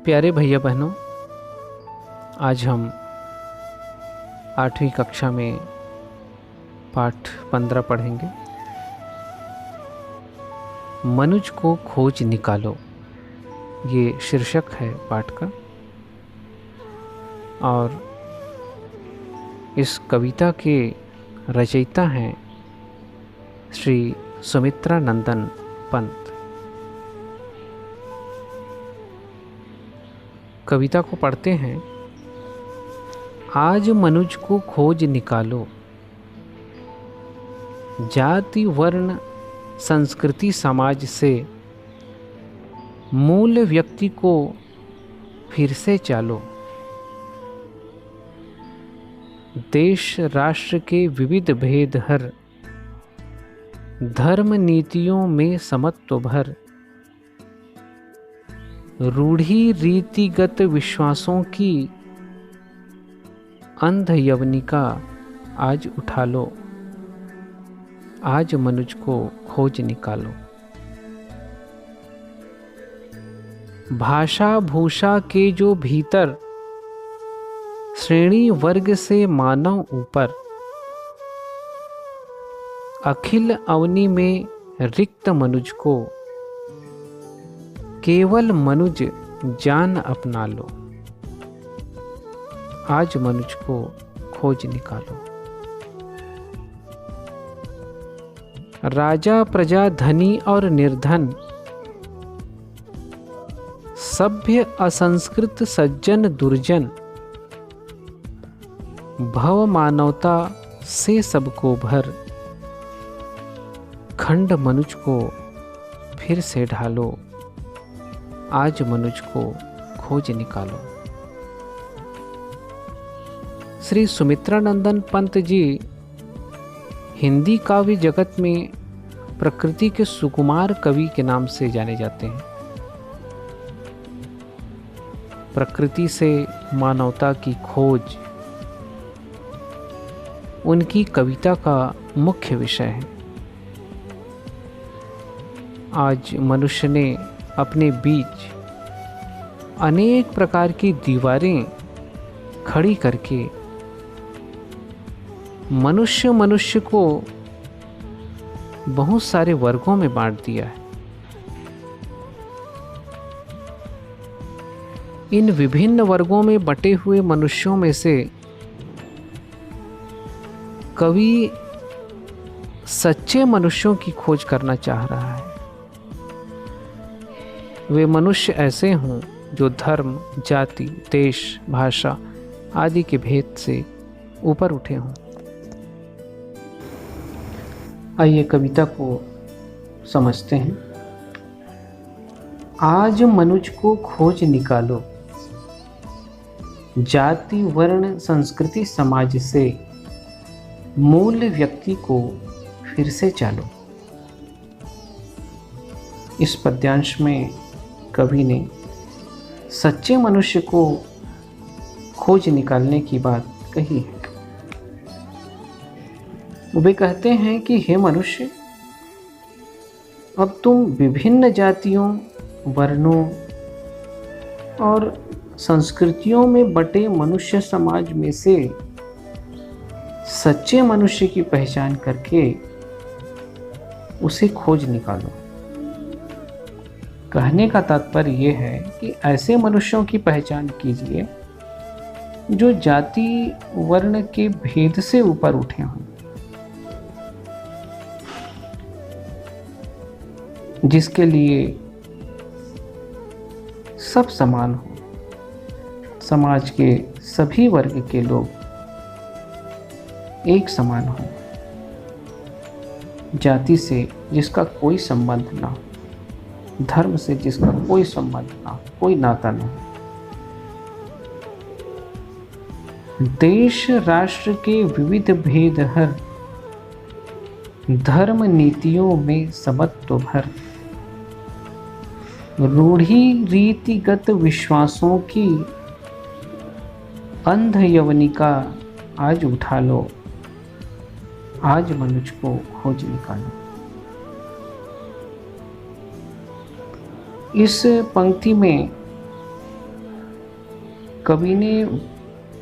प्यारे भैया बहनों, आज हम 8वीं कक्षा में पाठ 15 पढ़ेंगे। मनुज को खोज निकालो, ये शीर्षक है पाठ का। और इस कविता के रचयिता हैं श्री सुमित्रा नंदन पंत। कविता को पढ़ते हैं। आज मनुज को खोज निकालो, जाति वर्ण संस्कृति समाज से मूल व्यक्ति को फिर से चालो। देश राष्ट्र के विविध भेद हर, धर्म नीतियों में समत्व भर, रूढ़ी रीतिगत विश्वासों की अंध यवनिका आज उठा लो। आज मनुज को खोज निकालो। भाषा भूषा के जो भीतर, श्रेणी वर्ग से मानव ऊपर, अखिल अवनि में रिक्त मनुज को केवल मनुज जान अपना लो। आज मनुज को खोज निकालो। राजा प्रजा धनी और निर्धन, सभ्य असंस्कृत सज्जन दुर्जन, भव मानवता से सबको भर, खंड मनुज को फिर से ढालो। आज मनुज को खोज निकालो। श्री सुमित्रा नंदन पंत जी हिंदी काव्य जगत में प्रकृति के सुकुमार कवि के नाम से जाने जाते हैं। प्रकृति से मानवता की खोज उनकी कविता का मुख्य विषय है। आज मनुष्य ने अपने बीच अनेक प्रकार की दीवारें खड़ी करके मनुष्य को बहुत सारे वर्गों में बांट दिया है। इन विभिन्न वर्गों में बटे हुए मनुष्यों में से कवि सच्चे मनुष्यों की खोज करना चाह रहा है। वे मनुष्य ऐसे हों जो धर्म, जाति, देश, भाषा आदि के भेद से ऊपर उठे हों। आइए कविता को समझते हैं। आज मनुज को खोज निकालो, जाति वर्ण संस्कृति समाज से मूल व्यक्ति को फिर से चालो। इस पद्यांश में कवि ने सच्चे मनुष्य को खोज निकालने की बात कही है। वे कहते हैं कि हे मनुष्य, अब तुम विभिन्न जातियों, वर्णों और संस्कृतियों में बटे मनुष्य समाज में से सच्चे मनुष्य की पहचान करके उसे खोज निकालो। कहने का तात्पर्य यह है कि ऐसे मनुष्यों की पहचान कीजिए जो जाति वर्ण के भेद से ऊपर उठे हों, जिसके लिए सब समान हो, समाज के सभी वर्ग के लोग एक समान हो, जाति से जिसका कोई संबंध ना हो, धर्म से जिसका कोई संबंध ना हो, कोई नाता ना हो, देश राष्ट्र के विविध भेद हर, धर्म नीतियों में समत्व भर, रूढ़ी रीतिगत विश्वासों की अंध यवनिका आज उठा लो। आज मनुज को खोज निकालो। इस पंक्ति में कवि ने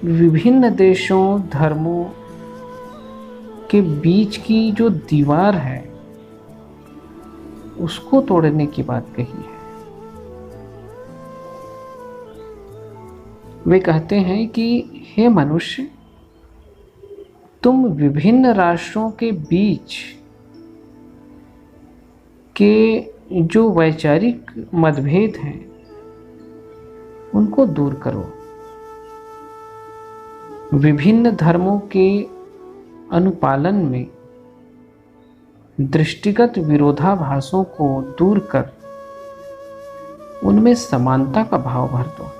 विभिन्न देशों, धर्मों के बीच की जो दीवार है उसको तोड़ने की बात कही है। वे कहते हैं कि हे मनुष्य, तुम विभिन्न राष्ट्रों के बीच के जो वैचारिक मतभेद हैं उनको दूर करो। विभिन्न धर्मों के अनुपालन में दृष्टिगत विरोधाभासों को दूर कर उनमें समानता का भाव भर दो।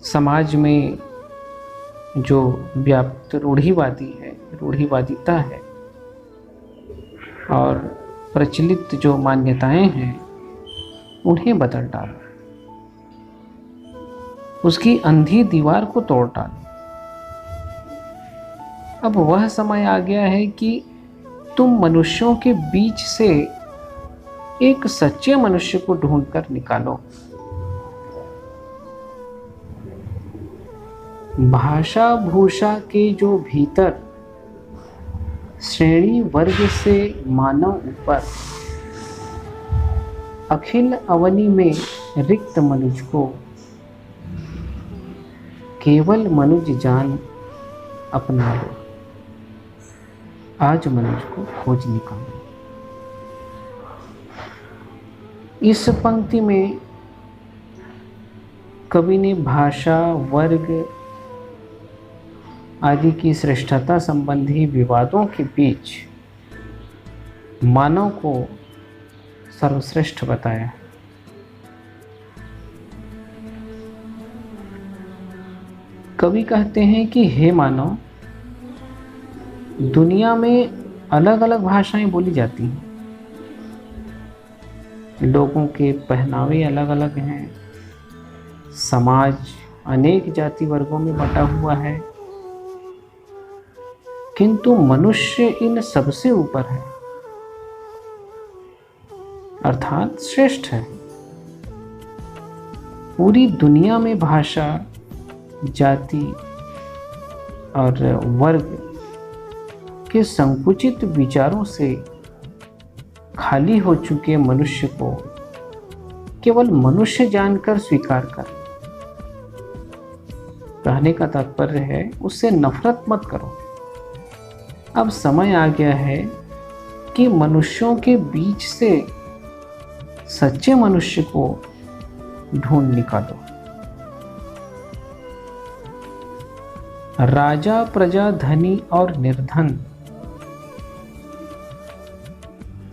समाज में जो व्याप्त रूढ़िवादी है, रूढ़िवादिता है और प्रचलित जो मान्यताएं हैं उन्हें बदल डालो, उसकी अंधी दीवार को तोड़ डालो। अब वह समय आ गया है कि तुम मनुष्यों के बीच से एक सच्चे मनुष्य को ढूंढकर निकालो। भाषा भूषा के जो भीतर श्रेणी वर्ग से मानव ऊपर, अखिल अवनि में रिक्त मनुज को केवल मनुज जान अपना लो। आज मनुज को खोज निकालो। इस पंक्ति में कवि ने भाषा, वर्ग आदि की श्रेष्ठता संबंधी विवादों के बीच मानव को सर्वश्रेष्ठ बताया। कवि कहते हैं कि हे मानव, दुनिया में अलग अलग भाषाएं बोली जाती हैं, लोगों के पहनावे अलग अलग हैं, समाज अनेक जाति वर्गों में बटा हुआ है, किंतु मनुष्य इन सबसे ऊपर है, अर्थात श्रेष्ठ है। पूरी दुनिया में भाषा, जाति और वर्ग के संकुचित विचारों से खाली हो चुके मनुष्य को केवल मनुष्य जानकर स्वीकार कर। कहने का तात्पर्य है उससे नफरत मत करो। अब समय आ गया है कि मनुष्यों के बीच से सच्चे मनुष्य को ढूंढ निकालो। राजा, प्रजा, धनी और निर्धन,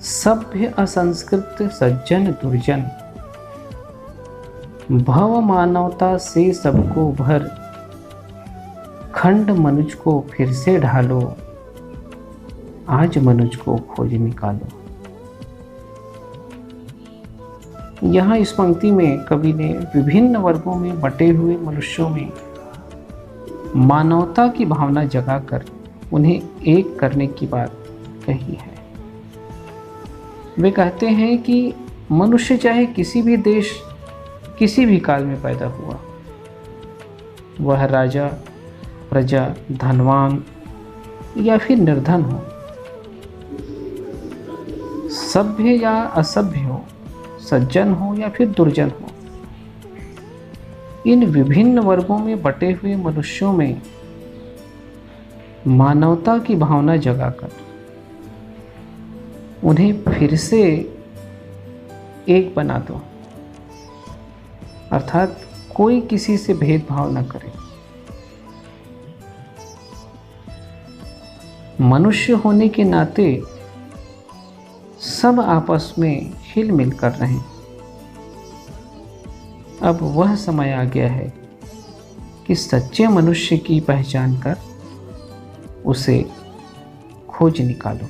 सभ्य, असंस्कृत, सज्जन, दुर्जन, भव मानवता से सबको भर, खंड मनुज को फिर से ढालो। आज मनुज को खोज निकालो। यहाँ इस पंक्ति में कवि ने विभिन्न वर्गों में बटे हुए मनुष्यों में मानवता की भावना जगाकर उन्हें एक करने की बात कही है। वे कहते हैं कि मनुष्य चाहे किसी भी देश, किसी भी काल में पैदा हुआ, वह राजा, प्रजा, धनवान या फिर निर्धन हो, सभ्य या असभ्य हो, सज्जन हो या फिर दुर्जन हो, इन विभिन्न वर्गों में बटे हुए मनुष्यों में मानवता की भावना जगाकर उन्हें फिर से एक बना दो, अर्थात कोई किसी से भेदभाव न करे। मनुष्य होने के नाते सब आपस में हिल मिल कर रहें। अब वह समय आ गया है कि सच्चे मनुष्य की पहचान कर उसे खोज निकालो।